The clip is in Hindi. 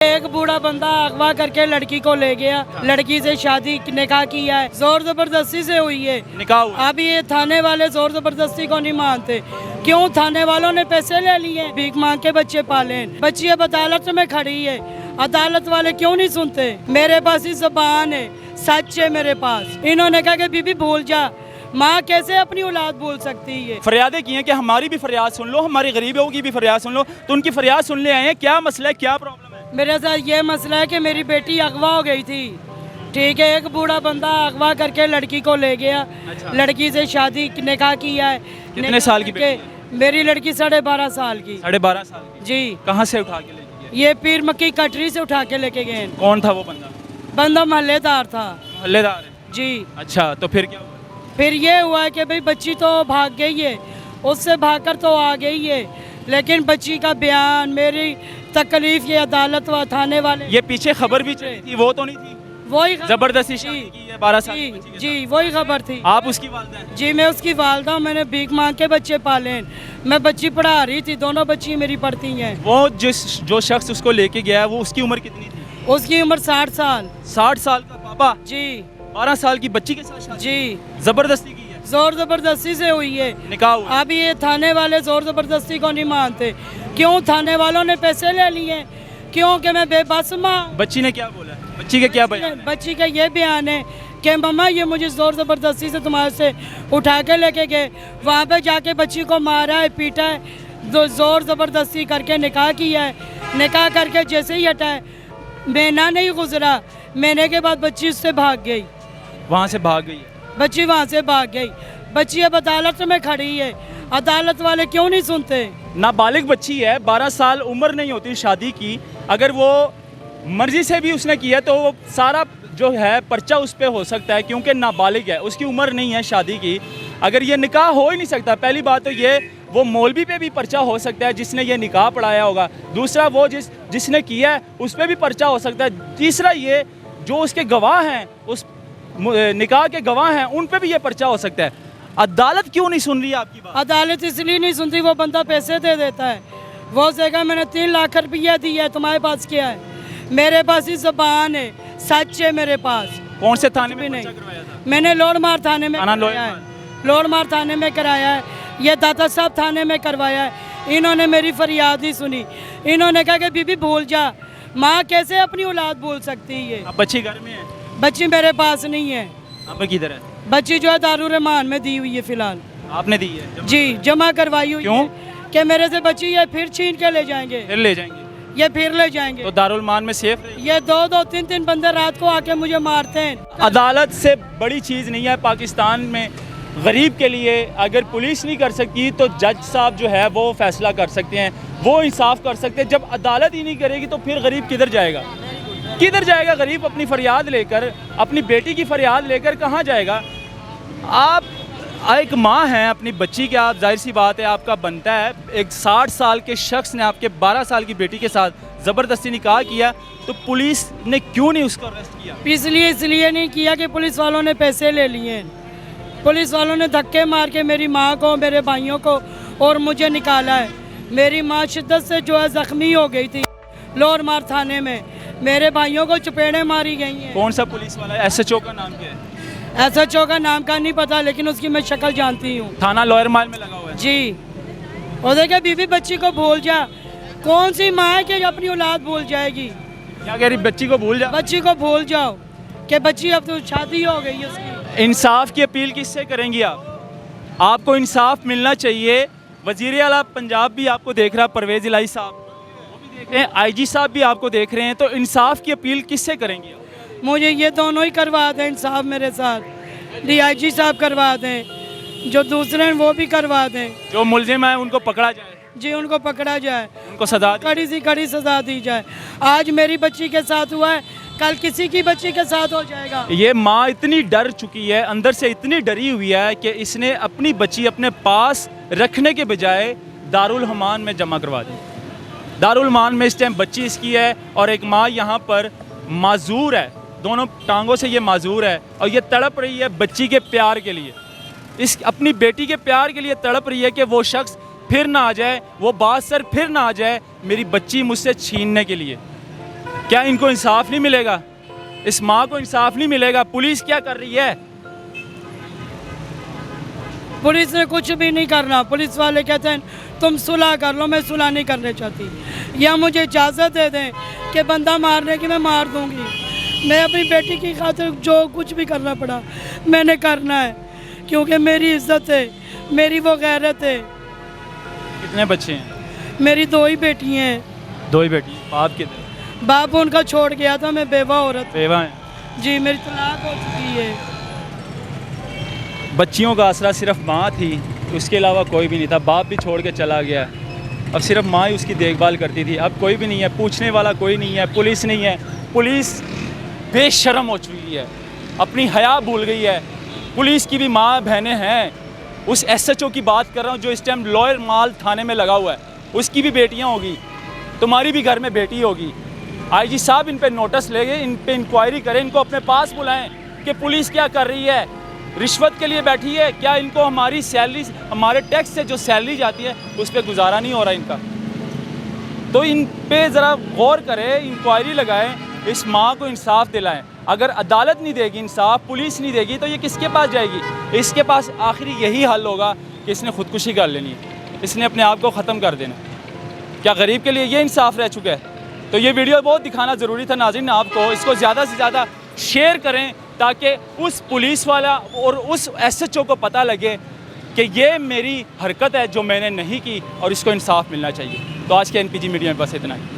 एक बूढ़ा बंदा अगवा करके लड़की को ले गया, लड़की से शादी निकाह किया है, जोर जबरदस्ती से हुई है निकाह हुआ। अभी ये थाने वाले जोर जबरदस्ती को नहीं मानते। क्यों? थाने वालों ने पैसे ले लिए, भीख मांग के बच्चे पाले। बच्ची अब अदालत में खड़ी है, अदालत वाले क्यों नहीं सुनते? मेरे पास ही ज़बान है, सच है मेरे पास। इन्होंने कहा कि बीबी भूल जा। माँ कैसे अपनी औलाद भूल सकती है? फरियादें की हैं कि हमारी भी फरियाद सुन लो, हमारी गरीबों की भी फरियाद सुन लो, तो उनकी फरियाद सुनने आए हैं। क्या मसला है, क्या प्रॉब्लम है? मेरे साथ ये मसला है कि मेरी बेटी अगवा हो गई थी, ठीक है। एक बूढ़ा बंदा अगवा करके लड़की को ले गया, लड़की से शादी निकाह किया है। कितने साल की बेटी मेरी लड़की 12.5 साल की। 12.5 साल की? जी। कहाँ से उठा के लेके गए? ये पीर मक्की कटरी से उठा के लेके गए। कौन था वो बंदा? बंदा मोहल्लेदार था। मोहल्लेदार है? जी। अच्छा, तो फिर क्या हुआ? फिर ये हुआ कि भाई बच्ची तो भाग गई है, उससे भागकर तो आ गई है, लेकिन बच्ची का बयान, मेरी तकलीफ, ये अदालत व थाने वाले, ये पीछे खबर भी चली थी, वो तो नहीं थी? वही जबरदस्ती शादी की है 12 साल की बच्ची के जी, वही खबर थी। साथ। आप उसकी वालिदा हैं? जी, मैं उसकी वालदा हूँ। मैंने भीख मांग के बच्चे पाले हैं। मैं बच्ची पढ़ा रही थी, दोनों बच्ची मेरी पढ़ती हैं। वो जो शख्स उसको लेके गया, वो उसकी उम्र कितनी थी? उसकी उम्र 60 साल। 60 साल का पापा जी 12 साल की बच्ची के साथ शादी? जी, जबरदस्ती की है? जोर जबरदस्ती से हुई है। निकाह हुआ। अभी ये थाने वाले जोर जबरदस्ती को नहीं मानते। क्यों? थाने वालों ने पैसे ले लिए। क्यों? कि मैं बेबस माँ। बच्ची ने क्या बोला? बच्ची के क्या बयान है? बच्ची का ये बयान है कि मम्मा ये मुझे जोर जबरदस्ती से तुम्हारे से उठा के लेके गए, वहाँ पे जाके बच्ची को मारा है, पीटा है, जोर जबरदस्ती करके निकाह किया है। निकाह करके जैसे ही हटा है, महीना नहीं गुजरा, महीने के बाद बच्ची उससे भाग गई। वहाँ से भाग गई? बच्ची वहाँ से भाग गई। बच्ची अब अदालत में खड़ी है, अदालत वाले क्यों नहीं सुनते? नाबालिग बच्ची है, 12 साल उम्र नहीं होती शादी की। अगर वो मर्जी से भी उसने किया तो वो सारा जो है पर्चा उस पर हो सकता है, क्योंकि नाबालिग है, उसकी उम्र नहीं है शादी की। अगर ये निकाह हो ही नहीं सकता, पहली बात तो ये, वो मौलवी पे भी पर्चा हो सकता है जिसने ये निकाह पढ़ाया होगा। दूसरा, वो जिसने किया है उस पर भी पर्चा हो सकता है। तीसरा, ये जो उसके गवाह हैं, उस निकाह के गवाह हैं, उन पे भी ये पर्चा हो सकता है। अदालत क्यों नहीं सुन रही है आपकी बात? अदालत इसलिए नहीं सुनती, वो बंदा पैसे दे देता है। वो कहेगा मैंने 3 लाख रुपया दिया है, तुम्हारे पास क्या है? मेरे पास ही ज़बान है, सच है मेरे पास। कौन से थाने में नहीं, पर्चा करवाया था? मैंने लोड़मार थाने में थाना कराया है। लोड़मार थाने में कराया है, ये दाता साहब थाने में करवाया है। इन्होंने मेरी फरियाद ही सुनी। इन्होंने कहा कि बीबी भूल जा। माँ कैसे अपनी औलाद भूल सकती है? अब बच्ची घर में है? बच्ची मेरे पास नहीं है। अब किधर है? बच्ची जो है दारुल रहमान में दी हुई है फिलहाल। आपने दी है? जी, जमा करवाई हुई क्यों? है कि मेरे से बच्ची ये फिर छीन के ले जाएंगे, फिर ले जाएंगे? ये फिर ले जाएंगे। तो दारुल मान में सेफ रहेगी? ये 2-2, 3-3 बंदे रात को आके मुझे मारते हैं। अदालत से बड़ी चीज़ नहीं है पाकिस्तान में। गरीब के लिए अगर पुलिस नहीं कर सकती तो जज साहब जो है वो फैसला कर सकते हैं, वो इंसाफ कर सकते हैं। जब अदालत ही नहीं करेगी तो फिर गरीब किधर जाएगा? किधर जाएगा गरीब? अपनी फरियाद लेकर, अपनी बेटी की फरियाद लेकर कहाँ जाएगा? आप एक माँ हैं, अपनी बच्ची के, आप जाहिर सी बात है आपका बनता है। एक 60 साल के शख्स ने आपके 12 साल की बेटी के साथ ज़बरदस्ती निकाह किया, तो पुलिस ने क्यों नहीं उसको अरेस्ट किया? इसलिए नहीं किया कि पुलिस वालों ने पैसे ले लिए। पुलिस वालों ने धक्के मार के मेरी माँ को, मेरे भाइयों को और मुझे निकाला है। मेरी माँ शिद्दत से जो है ज़ख्मी हो गई थी लोड़मार थाने में। मेरे भाइयों को चपेड़े मारी गई हैं। कौन सा पुलिस वाला है? SHO का नाम क्या है? SHO का नाम का नहीं पता, लेकिन उसकी मैं शक्ल जानती हूँ। थाना लोअर माल में लगा हुआ है? जी। और देखिए, बीबी बच्ची को भूल जा। कौन सी माँ है कि अपनी औलाद भूल जाएगी? क्या कह रही? बच्ची को भूल जा? बच्ची को भूल जाओ कि बच्ची अब तो शादी हो गई है उसकी। इंसाफ की अपील किससे करेंगी आप? आपको इंसाफ मिलना चाहिए। वज़ीर आला पंजाब भी आपको देख रहा है, परवेज़ इलाही साहब वो भी देख रहे हैं, IG साहब भी आपको देख रहे हैं, तो इंसाफ की अपील किससे करेंगी आप? मुझे ये दोनों ही करवा दें इंसाफ मेरे साथ। DIG साहब करवा दें, जो दूसरे हैं वो भी करवा दें। जो मुलजिम है उनको पकड़ा जाए? जी, उनको पकड़ा जाए, उनको सजा दी? कड़ी से कड़ी सजा दी जाए। आज मेरी बच्ची के साथ हुआ है, कल किसी की बच्ची के साथ हो जाएगा। ये माँ इतनी डर चुकी है, अंदर से इतनी डरी हुई है कि इसने अपनी बच्ची अपने पास रखने के बजाय दारुल हमान में जमा करवा दी। दारुल हमान में इस टाइम बच्ची इसकी है, और एक माँ यहाँ पर माजूर है, दोनों टांगों से ये माजूर है, और ये तड़प रही है बच्ची के प्यार के लिए, इस अपनी बेटी के प्यार के लिए तड़प रही है कि वो शख्स फिर ना आ जाए, वो बादशाह फिर ना आ जाए मेरी बच्ची मुझसे छीनने के लिए। क्या इनको इंसाफ नहीं मिलेगा? इस माँ को इंसाफ नहीं मिलेगा? पुलिस क्या कर रही है? पुलिस ने कुछ भी नहीं करना। पुलिस वाले कहते हैं तुम सुलह कर लो, मैं सुलह नहीं करना चाहती, या मुझे इजाज़त दे दें कि बंदा मारने की मैं मार दूंगी। मैं अपनी बेटी की खातिर जो कुछ भी करना पड़ा मैंने करना है, क्योंकि मेरी इज्जत है, मेरी वो गैरत है। कितने बच्चे हैं? मेरी 2 ही बेटी हैं। 2 ही बेटी। बाप कितने? बाप उनका छोड़ गया था, मैं बेवा औरत। बेवा हैं। जी, मेरी तलाक हो चुकी है। बच्चियों का आसरा सिर्फ माँ थी, उसके अलावा कोई भी नहीं था। बाप भी छोड़ के चला गया, अब सिर्फ माँ ही उसकी देखभाल करती थी। अब कोई भी नहीं है, पूछने वाला कोई नहीं है, पुलिस नहीं है। पुलिस बेशर्म हो चुकी है, अपनी हया भूल गई है। पुलिस की भी माँ बहनें हैं। उस SHO की बात कर रहा हूँ जो इस टाइम लॉयर माल थाने में लगा हुआ है, उसकी भी बेटियाँ होगी, तुम्हारी भी घर में बेटी होगी। IG साहब इन पे नोटिस ले गए, इन पे इंक्वायरी करें, इनको अपने पास बुलाएं कि पुलिस क्या कर रही है, रिश्वत के लिए बैठी है क्या? इनको हमारी सैलरी, हमारे टैक्स से जो सैलरी जाती है उस पर गुजारा नहीं हो रहा इनका। तो इन पे ज़रा गौर करें, इंक्वायरी लगाएं, इस माँ को इंसाफ दिलाएं। अगर अदालत नहीं देगी इंसाफ, पुलिस नहीं देगी, तो ये किसके पास जाएगी? इसके पास आखिरी यही हल होगा कि इसने ख़ुदकुशी कर लेनी है, इसने अपने आप को ख़त्म कर देना। क्या गरीब के लिए ये इंसाफ रह चुका है? तो ये वीडियो बहुत दिखाना ज़रूरी था नाज़रीन आपको। इसको ज़्यादा से ज़्यादा शेयर करें ताकि उस पुलिस वाला और उस SHO को पता लगे कि ये मेरी हरकत है जो मैंने नहीं की और इसको इंसाफ मिलना चाहिए। तो आज के NPG मीडिया में बस इतना ही।